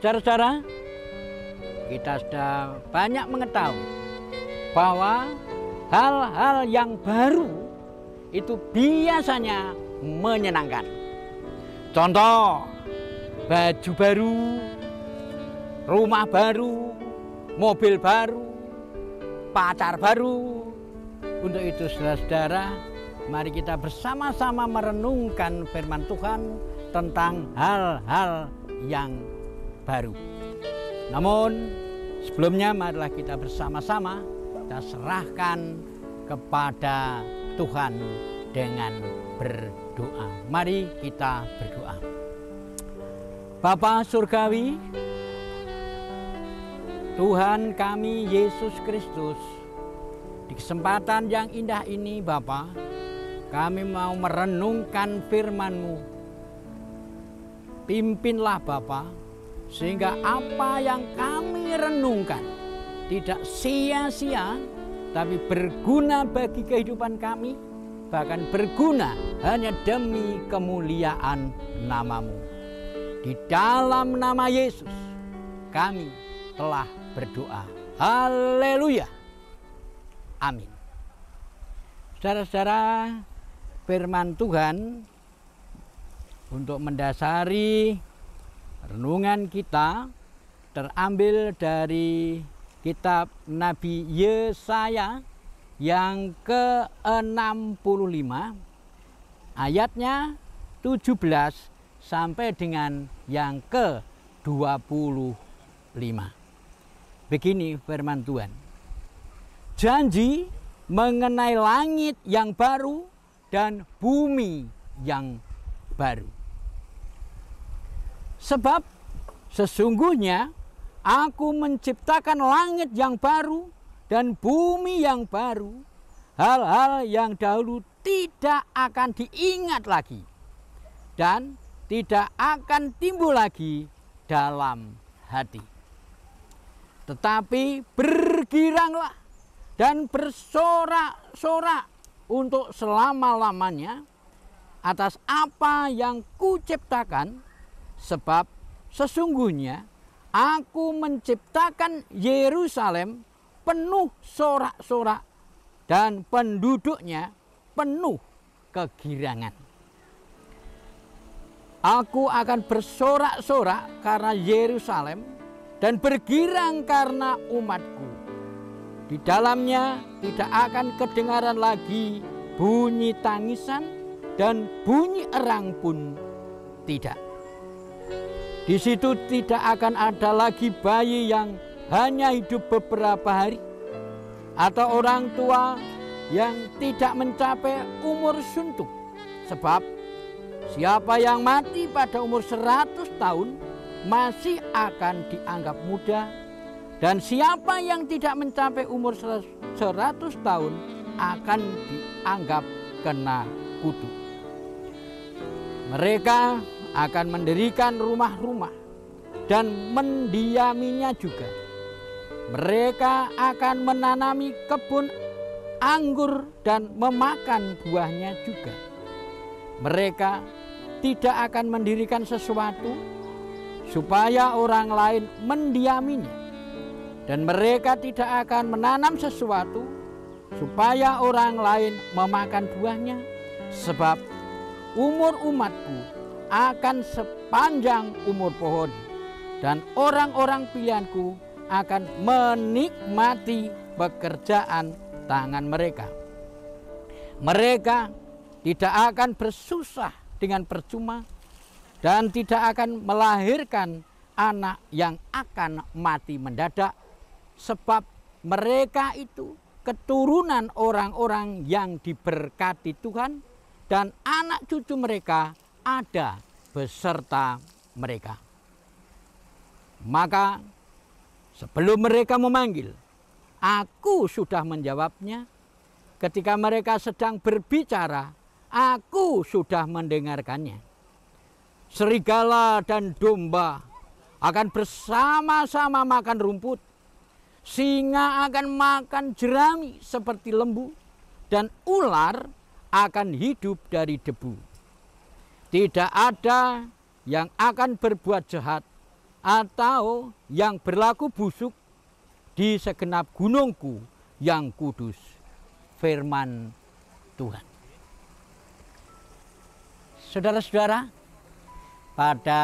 Saudara-saudara, kita sudah banyak mengetahui bahwa hal-hal yang baru itu biasanya menyenangkan. Contoh, baju baru, rumah baru, mobil baru, pacar baru. Untuk itu saudara-saudara, mari kita bersama-sama merenungkan firman Tuhan tentang hal-hal yang baru. Namun sebelumnya marilah kita bersama-sama kita serahkan kepada Tuhan dengan berdoa. Mari kita berdoa. Bapa Surgawi, Tuhan kami Yesus Kristus, di kesempatan yang indah ini Bapa, kami mau merenungkan firman-Mu. Pimpinlah Bapa, sehingga apa yang kami renungkan tidak sia-sia, tapi berguna bagi kehidupan kami, bahkan berguna hanya demi kemuliaan nama-Mu. Di dalam nama Yesus kami telah berdoa. Haleluya. Amin. Saudara-saudara, firman Tuhan untuk mendasari renungan kita terambil dari kitab Nabi Yesaya yang ke-65 ayatnya 17 sampai dengan yang ke-25. Begini firman Tuhan. Janji mengenai langit yang baru dan bumi yang baru. Sebab sesungguhnya aku menciptakan langit yang baru dan bumi yang baru. Hal-hal yang dahulu tidak akan diingat lagi dan tidak akan timbul lagi dalam hati. Tetapi bergiranglah dan bersorak-sorak untuk selama-lamanya atas apa yang kuciptakan, sebab sesungguhnya aku menciptakan Yerusalem penuh sorak-sorak dan penduduknya penuh kegirangan. Aku akan bersorak-sorak karena Yerusalem dan bergirang karena umatku. Di dalamnya tidak akan kedengaran lagi bunyi tangisan dan bunyi erang pun tidak. Di situ tidak akan ada lagi bayi yang hanya hidup beberapa hari, atau orang tua yang tidak mencapai umur suntuk. Sebab siapa yang mati pada umur 100 tahun masih akan dianggap muda, dan siapa yang tidak mencapai umur 100 tahun akan dianggap kena kutuk. Mereka akan mendirikan rumah-rumah dan mendiaminya juga. Mereka akan menanami kebun anggur dan memakan buahnya juga. Mereka tidak akan mendirikan sesuatu supaya orang lain mendiaminya, dan mereka tidak akan menanam sesuatu supaya orang lain memakan buahnya, sebab umur umatku akan sepanjang umur pohon, dan orang-orang pilihanku akan menikmati pekerjaan tangan mereka. Mereka tidak akan bersusah dengan percuma dan tidak akan melahirkan anak yang akan mati mendadak, sebab mereka itu keturunan orang-orang yang diberkati Tuhan, dan anak cucu mereka ada beserta mereka. Maka sebelum mereka memanggil, aku sudah menjawabnya. Ketika mereka sedang berbicara, aku sudah mendengarkannya. Serigala dan domba akan bersama-sama makan rumput. Singa akan makan jerami seperti lembu, dan ular akan hidup dari debu. Tidak ada yang akan berbuat jahat atau yang berlaku busuk di segenap gunungku yang kudus. Firman Tuhan. Saudara-saudara, pada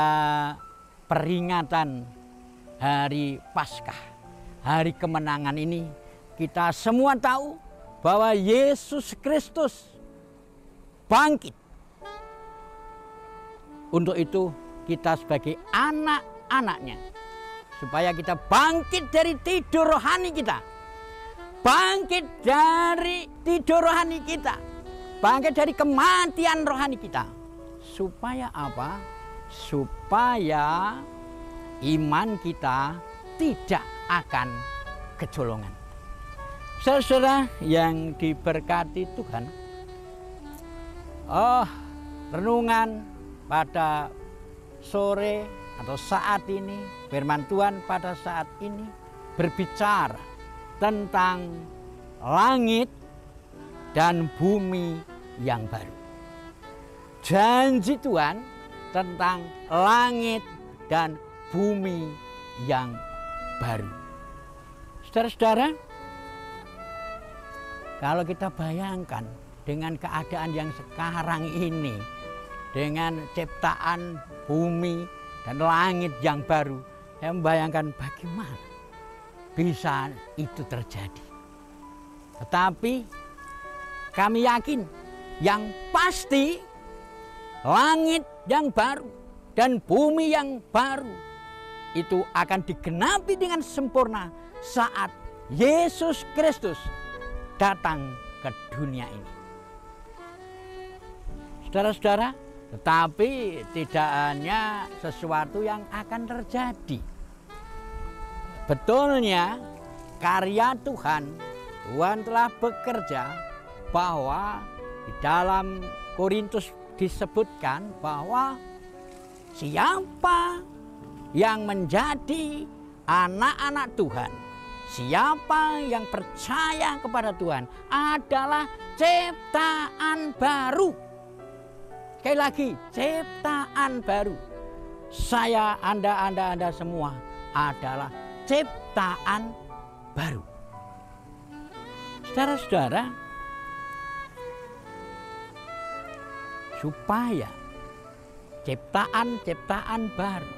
peringatan hari Paskah, hari kemenangan ini, kita semua tahu bahwa Yesus Kristus bangkit. Untuk itu kita sebagai anak-anaknya, supaya kita bangkit dari tidur rohani kita, bangkit dari tidur rohani kita, bangkit dari kematian rohani kita. Supaya apa? Supaya iman kita tidak akan kecolongan. Saudara yang diberkati Tuhan, renungan pada sore atau saat ini, firman Tuhan pada saat ini berbicara tentang langit dan bumi yang baru. Janji Tuhan tentang langit dan bumi yang baru. Saudara-saudara, kalau kita bayangkan dengan keadaan yang sekarang ini, dengan ciptaan bumi dan langit yang baru, saya membayangkan bagaimana bisa itu terjadi. Tetapi kami yakin yang pasti langit yang baru dan bumi yang baru itu akan digenapi dengan sempurna saat Yesus Kristus datang ke dunia ini. Saudara-saudara, tetapi tidak hanya sesuatu yang akan terjadi. Betulnya karya Tuhan telah bekerja, bahwa di dalam Korintus disebutkan bahwa siapa yang menjadi anak-anak Tuhan, siapa yang percaya kepada Tuhan adalah ciptaan baru. Sekali lagi, ciptaan baru. Saya, Anda semua adalah ciptaan baru. Saudara-saudara, supaya ciptaan-ciptaan baru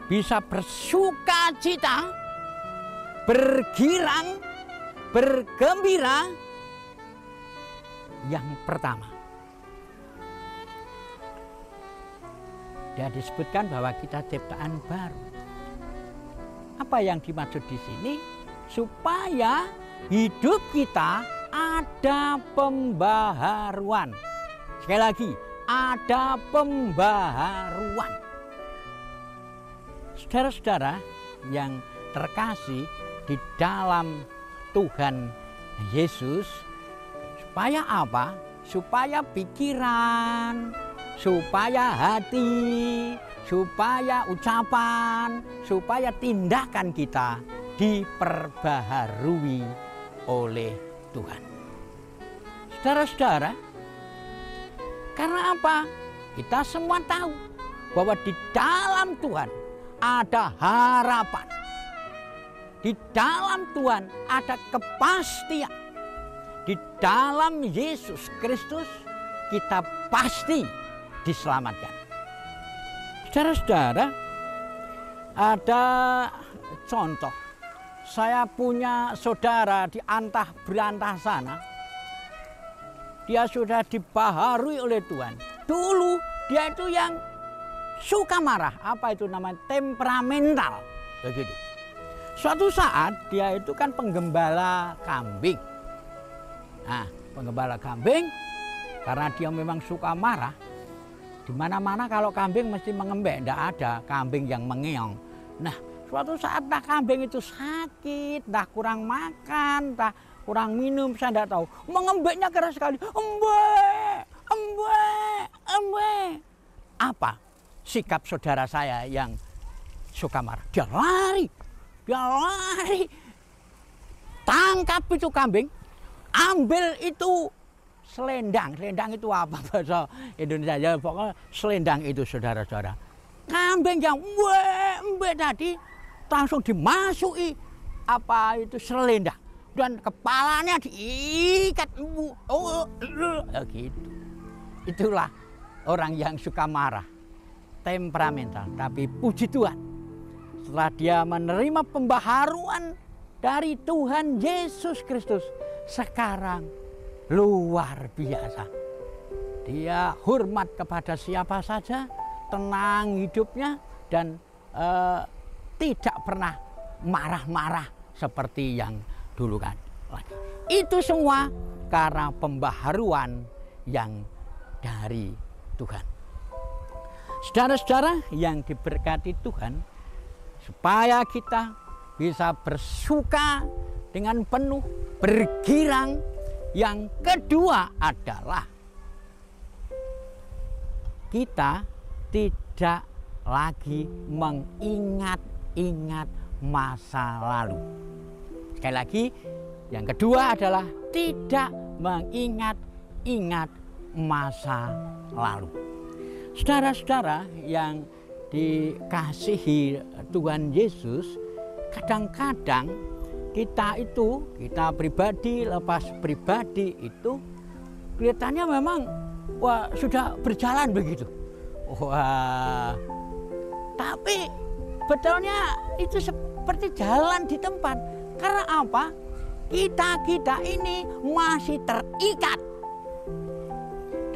bisa bersuka cita, bergirang, bergembira, yang pertama, dia disebutkan bahwa kita ciptaan baru. Apa yang dimaksud di sini? Supaya hidup kita ada pembaharuan. Sekali lagi, ada pembaharuan. Saudara-saudara yang terkasih di dalam Tuhan Yesus, supaya apa? Supaya pikiran, supaya hati, supaya ucapan, supaya tindakan kita diperbaharui oleh Tuhan. Saudara-saudara, karena apa? Kita semua tahu bahwa di dalam Tuhan ada harapan. Di dalam Tuhan ada kepastian. Di dalam Yesus Kristus kita pasti diselamatkan. Saudara-saudara, ada contoh. Saya punya saudara di antah berantah sana. Dia sudah dibaharui oleh Tuhan. Dulu dia itu yang suka marah. Apa itu namanya? Temperamental. Begitu. Suatu saat dia itu kan penggembala kambing. Nah, penggembala kambing karena dia memang suka marah. Di mana-mana kalau kambing mesti mengembek, tidak ada kambing yang mengeong. Nah, suatu saat entah kambing itu sakit, entah kurang makan, entah kurang minum, saya tidak tahu. Mengembeknya keras sekali. Embe, embe, embe. Apa sikap saudara saya yang suka marah? Dia lari. Tangkap itu kambing, ambil itu selendang. Selendang itu apa bahasa Indonesia? Pokoknya selendang itu, saudara-saudara. Kambing yang embe, robek tadi langsung dimasuki selendang dan kepalanya diikat. Gitu. Itulah orang yang suka marah, temperamental. Tapi puji Tuhan, setelah dia menerima pembaharuan dari Tuhan Yesus Kristus, sekarang luar biasa. Dia hormat kepada siapa saja, tenang hidupnya, dan tidak pernah marah-marah seperti yang dulu kan. Itu semua karena pembaharuan yang dari Tuhan. Saudara-saudara yang diberkati Tuhan, supaya kita bisa bersuka dengan penuh, bergirang. Yang kedua adalah kita tidak lagi mengingat-ingat masa lalu. Sekali lagi, yang kedua adalah tidak mengingat-ingat masa lalu. Saudara-saudara yang dikasihi Tuhan Yesus, kadang-kadang kita pribadi, lepas pribadi itu kelihatannya memang sudah berjalan begitu. Tapi betulnya itu seperti jalan di tempat. Karena apa? Kita ini masih terikat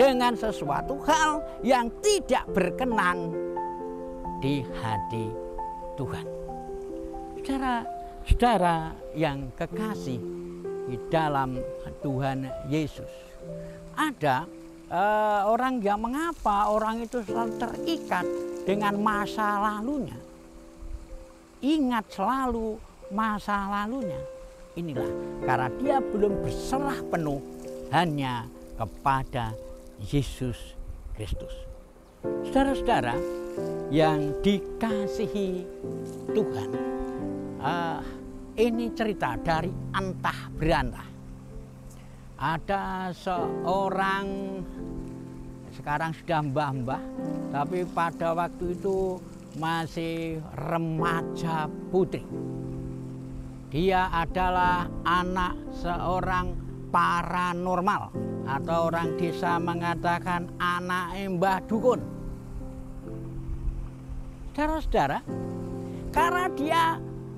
dengan sesuatu hal yang tidak berkenan di hati Tuhan. Saudara yang kekasih di dalam Tuhan Yesus, ada orang yang mengapa orang itu selalu terikat dengan masa lalunya, ingat selalu masa lalunya. Inilah karena dia belum berserah penuh hanya kepada Yesus Kristus. Saudara-saudara yang dikasihi Tuhan, ini cerita dari antah berantah. Ada seorang, sekarang sudah mbah-mbah, tapi pada waktu itu masih remaja putri. Dia adalah anak seorang paranormal, atau orang desa mengatakan anak Mbah Dukun. Saudara-saudara, karena dia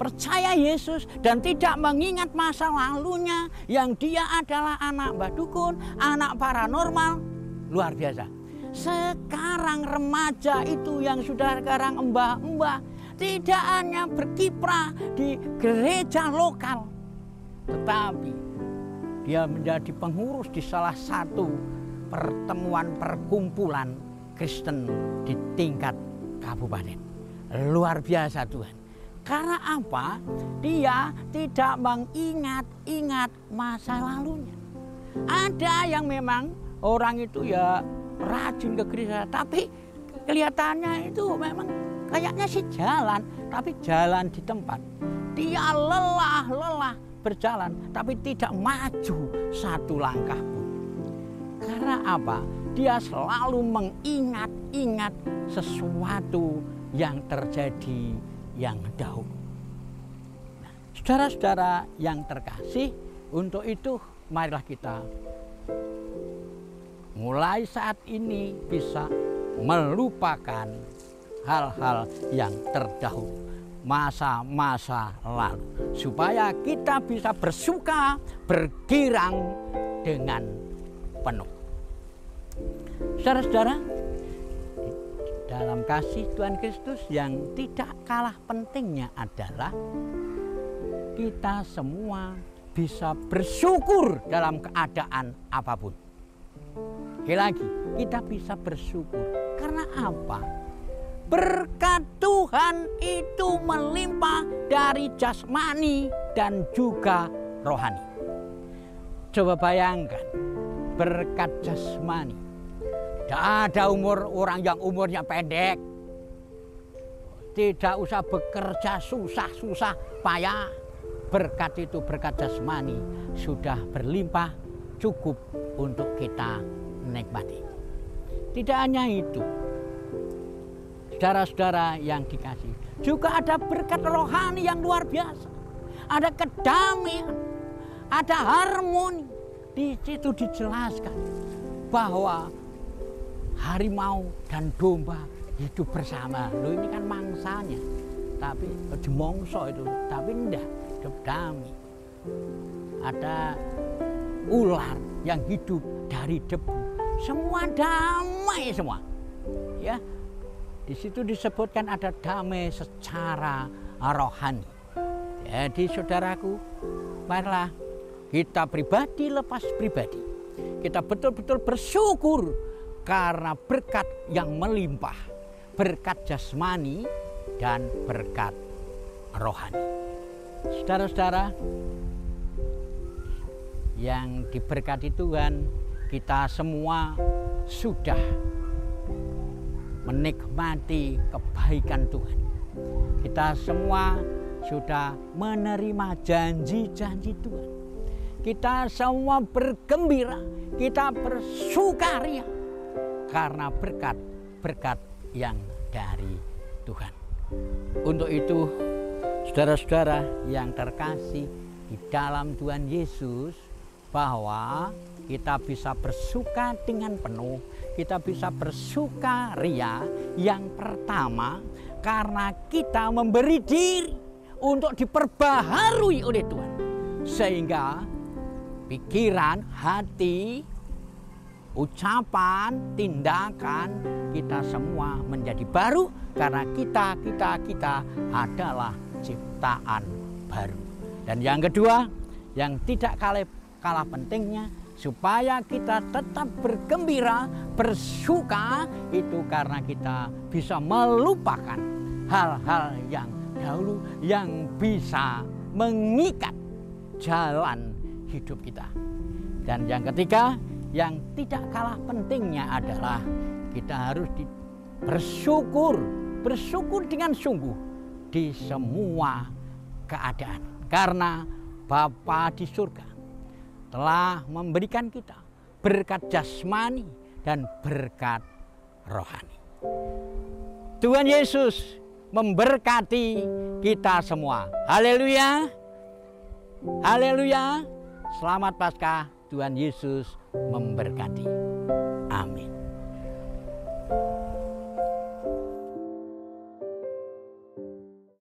percaya Yesus dan tidak mengingat masa lalunya, yang dia adalah anak Mbah Dukun, anak paranormal, luar biasa. Sekarang remaja itu yang sudah sekarang mbah-mbah tidak hanya berkiprah di gereja lokal, tetapi dia menjadi pengurus di salah satu pertemuan perkumpulan Kristen di tingkat kabupaten. Luar biasa Tuhan. Karena apa? Dia tidak mengingat-ingat masa lalunya. Ada yang memang orang itu ya rajin ke gereja, tapi kelihatannya itu memang kayaknya sih jalan, tapi jalan di tempat. Dia lelah berjalan, tapi tidak maju satu langkah pun. Karena apa? Dia selalu mengingat-ingat sesuatu yang terjadi yang dahulu. Nah, saudara-saudara yang terkasih, untuk itu marilah kita mulai saat ini bisa melupakan hal-hal yang terdahulu, masa-masa lalu, supaya kita bisa bersuka, bergirang dengan penuh. Saudara-saudara, dalam kasih Tuhan Kristus yang tidak kalah pentingnya adalah kita semua bisa bersyukur dalam keadaan apapun. Sekali lagi, kita bisa bersyukur. Karena apa? Berkat Tuhan itu melimpah dari jasmani dan juga rohani. Coba bayangkan, berkat jasmani. Tidak ada orang yang umurnya pendek. Tidak usah bekerja susah-susah payah. Berkat itu, berkat jasmani sudah berlimpah, cukup untuk kita nikmati. Tidak hanya itu, Saudara-saudara yang dikasihi, juga ada berkat rohani yang luar biasa. Ada kedamaian, ada harmoni. Di situ dijelaskan bahwa harimau dan domba hidup bersama. Loh, ini kan mangsanya, tapi jemongso itu, tapi enggak, hidup damai. Ada ular yang hidup dari debu, semua damai semua. Ya, di situ disebutkan ada damai secara rohani. Jadi saudaraku, marilah kita pribadi lepas pribadi, kita betul-betul bersyukur karena berkat yang melimpah, berkat jasmani dan berkat rohani. Saudara-saudara yang diberkati Tuhan, kita semua sudah menikmati kebaikan Tuhan. Kita semua sudah menerima janji-janji Tuhan. Kita semua bergembira, kita bersukaria karena berkat-berkat yang dari Tuhan. Untuk itu, saudara-saudara yang terkasih di dalam Tuhan Yesus, bahwa kita bisa bersuka dengan penuh, kita bisa bersukaria yang pertama karena kita memberi diri untuk diperbaharui oleh Tuhan, sehingga pikiran, hati, ucapan, tindakan kita semua menjadi baru karena kita adalah ciptaan baru. Dan yang kedua, yang tidak kalah pentingnya, supaya kita tetap bergembira, bersuka, itu karena kita bisa melupakan hal-hal yang dahulu yang bisa mengikat jalan hidup kita. Dan yang ketiga, yang tidak kalah pentingnya adalah kita harus bersyukur dengan sungguh di semua keadaan. Karena Bapa di surga telah memberikan kita berkat jasmani dan berkat rohani. Tuhan Yesus memberkati kita semua. Haleluya. Haleluya. Selamat Paskah, Tuhan Yesus memberkati.